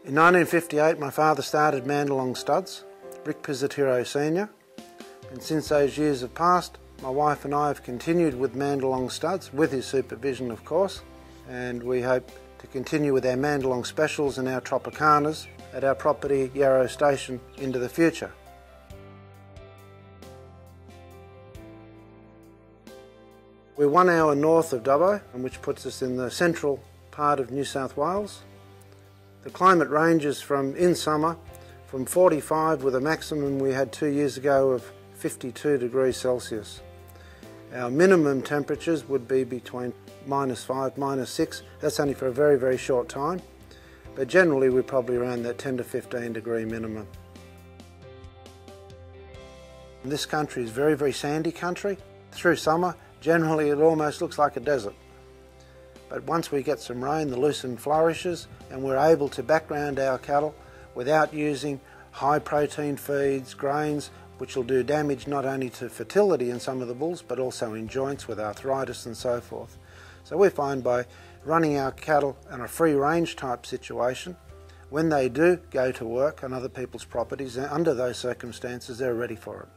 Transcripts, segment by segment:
In 1958 my father started Mandalong Studs, Rick Pizzatiro Sr. And since those years have passed, my wife and I have continued with Mandalong Studs, with his supervision of course, and we hope to continue with our Mandalong specials and our Tropicanas at our property Yarrow Station into the future. We're 1 hour north of Dubbo, which puts us in the central part of New South Wales. The climate ranges from, in summer, from 45 with a maximum we had 2 years ago of 52 degrees Celsius. Our minimum temperatures would be between -5, -6. That's only for a very, very short time. But generally we're probably around that 10 to 15 degree minimum. This country is very, very sandy country. Through summer, generally it almost looks like a desert. But once we get some rain, the lucerne flourishes and we're able to background our cattle without using high protein feeds, grains, which will do damage not only to fertility in some of the bulls, but also in joints with arthritis and so forth. So we find by running our cattle in a free range type situation, when they do go to work on other people's properties, under those circumstances, they're ready for it.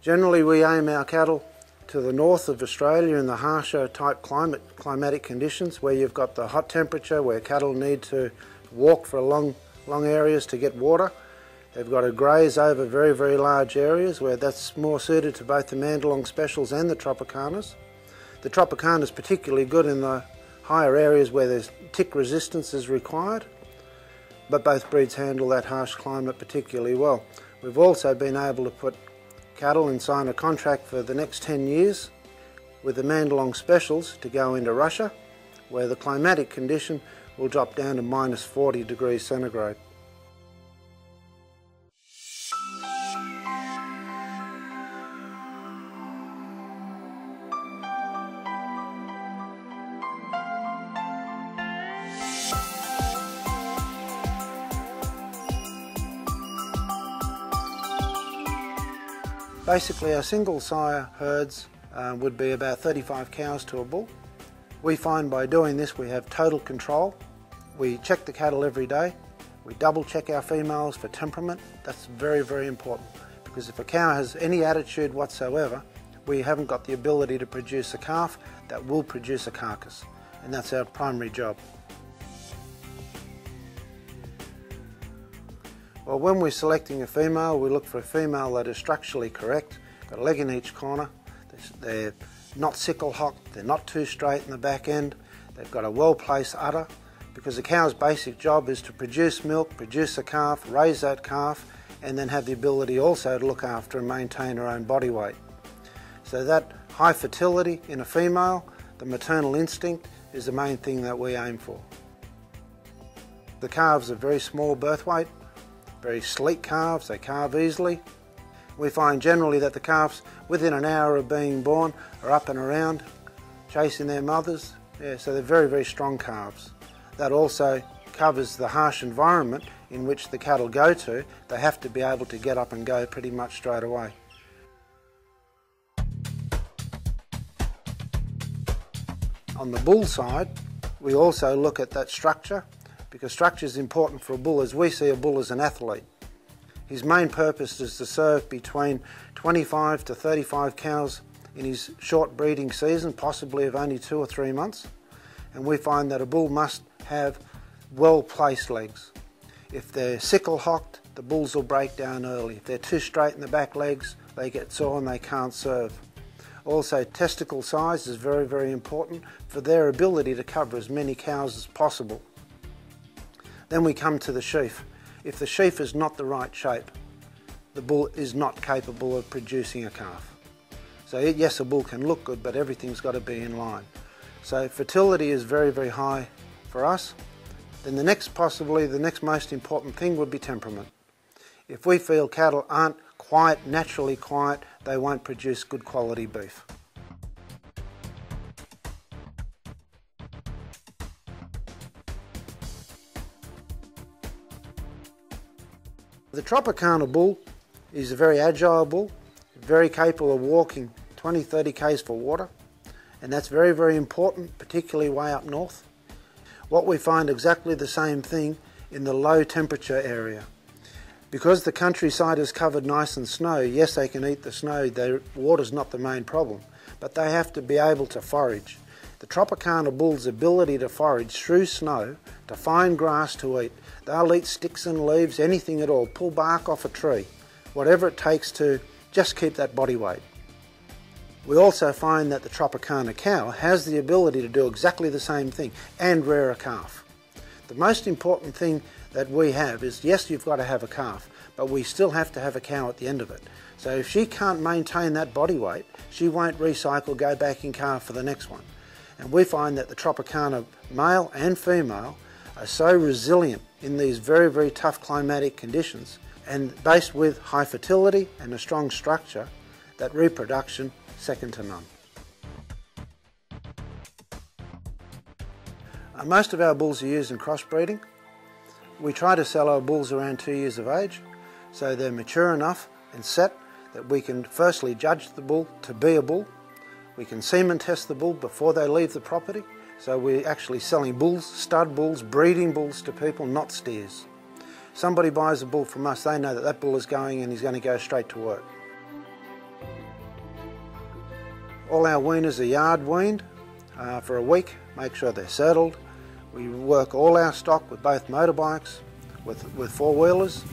Generally we aim our cattle to the north of Australia in the harsher type climatic conditions, where you've got the hot temperature, where cattle need to walk for long areas to get water. They've got to graze over very, very large areas, where that's more suited to both the Mandalong Specials and the Tropicanas. The Tropicana is particularly good in the higher areas where there's tick resistance is required, but both breeds handle that harsh climate particularly well. We've also been able to put cattle and sign a contract for the next 10 years with the Mandalong Specials to go into Russia, where the climatic condition will drop down to -40 degrees centigrade. Basically our single sire herds would be about 35 cows to a bull. We find by doing this we have total control. We check the cattle every day. We double check our females for temperament. That's very, very important, because if a cow has any attitude whatsoever, we haven't got the ability to produce a calf that will produce a carcass, and that's our primary job. Well, when we're selecting a female, we look for a female that is structurally correct, got a leg in each corner, they're not sickle hocked, they're not too straight in the back end, they've got a well-placed udder, because the cow's basic job is to produce milk, produce a calf, raise that calf, and then have the ability also to look after and maintain her own body weight. So that high fertility in a female, the maternal instinct, is the main thing that we aim for. The calves are very small birth weight, very sleek calves, they calve easily. We find generally that the calves within an hour of being born are up and around, chasing their mothers. Yeah, so they're very, very strong calves. That also covers the harsh environment in which the cattle go to. They have to be able to get up and go pretty much straight away. On the bull side, we also look at that structure, because structure is important for a bull, as we see a bull as an athlete. His main purpose is to serve between 25 to 35 cows in his short breeding season, possibly of only 2 or 3 months. And we find that a bull must have well-placed legs. If they're sickle-hocked, the bulls will break down early. If they're too straight in the back legs, they get sore and they can't serve. Also, testicle size is very, very important for their ability to cover as many cows as possible. Then we come to the sheaf. If the sheaf is not the right shape, the bull is not capable of producing a calf. So yes, a bull can look good, but everything's got to be in line. So fertility is very, very high for us. Then possibly the next most important thing would be temperament. If we feel cattle aren't quiet, naturally quiet, they won't produce good quality beef. The Tropicana bull is a very agile bull, very capable of walking 20-30 k's for water, and that's very, very important, particularly way up north. What we find exactly the same thing in the low temperature area. Because the countryside is covered nice in snow, yes, they can eat the snow, the water's not the main problem, but they have to be able to forage. The Tropicana bull's ability to forage through snow, to find grass to eat, they'll eat sticks and leaves, anything at all, pull bark off a tree, whatever it takes to just keep that body weight. We also find that the Tropicana cow has the ability to do exactly the same thing and rear a calf. The most important thing that we have is, yes, you've got to have a calf, but we still have to have a cow at the end of it. So if she can't maintain that body weight, she won't recycle, go back in calf for the next one. And we find that the Tropicana male and female are so resilient in these very, very tough climatic conditions, and based with high fertility and a strong structure, that reproduction second to none. Most of our bulls are used in crossbreeding. We try to sell our bulls around 2 years of age, so they're mature enough and set that we can firstly judge the bull to be a bull. We can semen test the bull before they leave the property, so we're actually selling bulls, stud bulls, breeding bulls to people, not steers. Somebody buys a bull from us, they know that that bull is going and he's going to go straight to work. All our weaners are yard weaned for a week, make sure they're settled. We work all our stock with both motorbikes, with four-wheelers,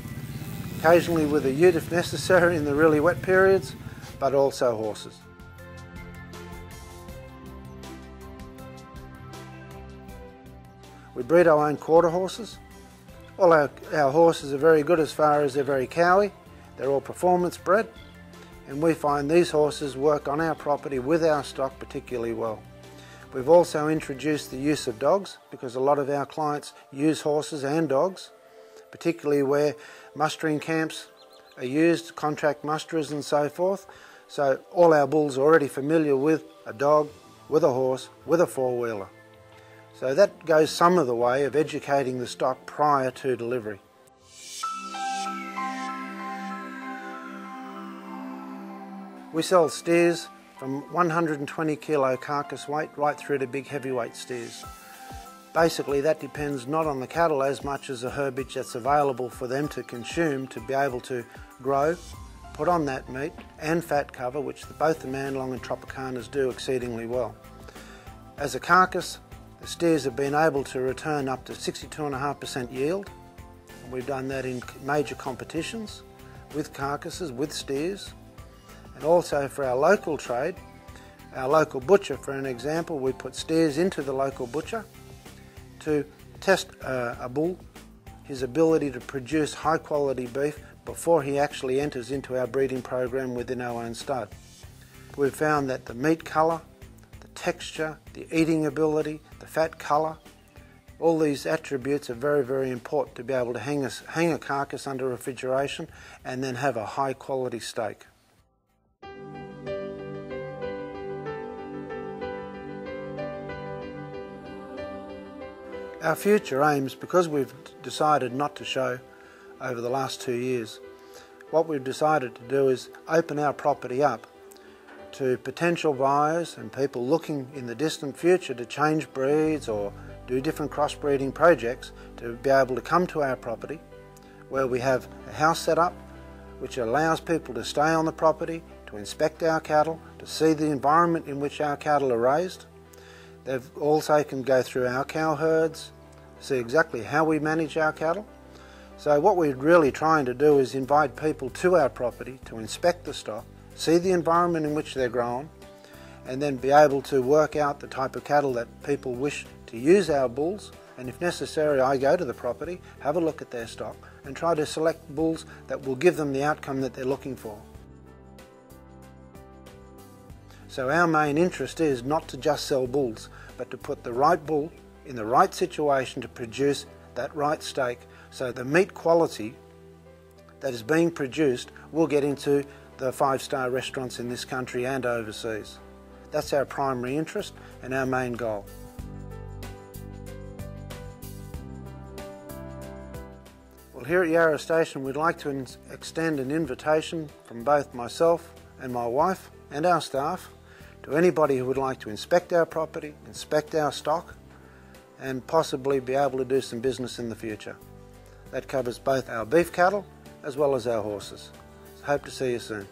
occasionally with a ute if necessary in the really wet periods, but also horses. We breed our own quarter horses. All our horses are very good as far as they're very cowy. They're all performance bred, and we find these horses work on our property with our stock particularly well. We've also introduced the use of dogs, because a lot of our clients use horses and dogs, particularly where mustering camps are used, contract musterers and so forth. So all our bulls are already familiar with a dog, with a horse, with a four-wheeler. So that goes some of the way of educating the stock prior to delivery. We sell steers from 120 kilo carcass weight right through to big heavyweight steers. Basically that depends not on the cattle as much as the herbage that's available for them to consume to be able to grow, put on that meat and fat cover, which both the Mandalong and Tropicanas do exceedingly well. As a carcass, the steers have been able to return up to 62.5% yield. We've done that in major competitions with carcasses, with steers. And also for our local trade, our local butcher, for an example, we put steers into the local butcher to test a bull, his ability to produce high quality beef before he actually enters into our breeding program within our own stud. We've found that the meat colour, the texture, the eating ability, the fat colour, all these attributes are very, very important to be able to hang a carcass under refrigeration and then have a high quality steak. Our future aims, because we've decided not to show over the last 2 years, what we've decided to do is open our property up to potential buyers and people looking in the distant future to change breeds or do different crossbreeding projects, to be able to come to our property where we have a house set up which allows people to stay on the property, to inspect our cattle, to see the environment in which our cattle are raised. They also can go through our cow herds, see exactly how we manage our cattle. So what we're really trying to do is invite people to our property to inspect the stock, see the environment in which they're grown, and then be able to work out the type of cattle that people wish to use our bulls. And if necessary, I go to the property, have a look at their stock, and try to select bulls that will give them the outcome that they're looking for. So our main interest is not to just sell bulls, but to put the right bull in the right situation to produce that right steak, so the meat quality that is being produced will get into the 5-star restaurants in this country and overseas. That's our primary interest and our main goal. Well, here at Yarra Station, we'd like to extend an invitation from both myself and my wife and our staff to anybody who would like to inspect our property, inspect our stock, and possibly be able to do some business in the future. That covers both our beef cattle as well as our horses. Hope to see you soon.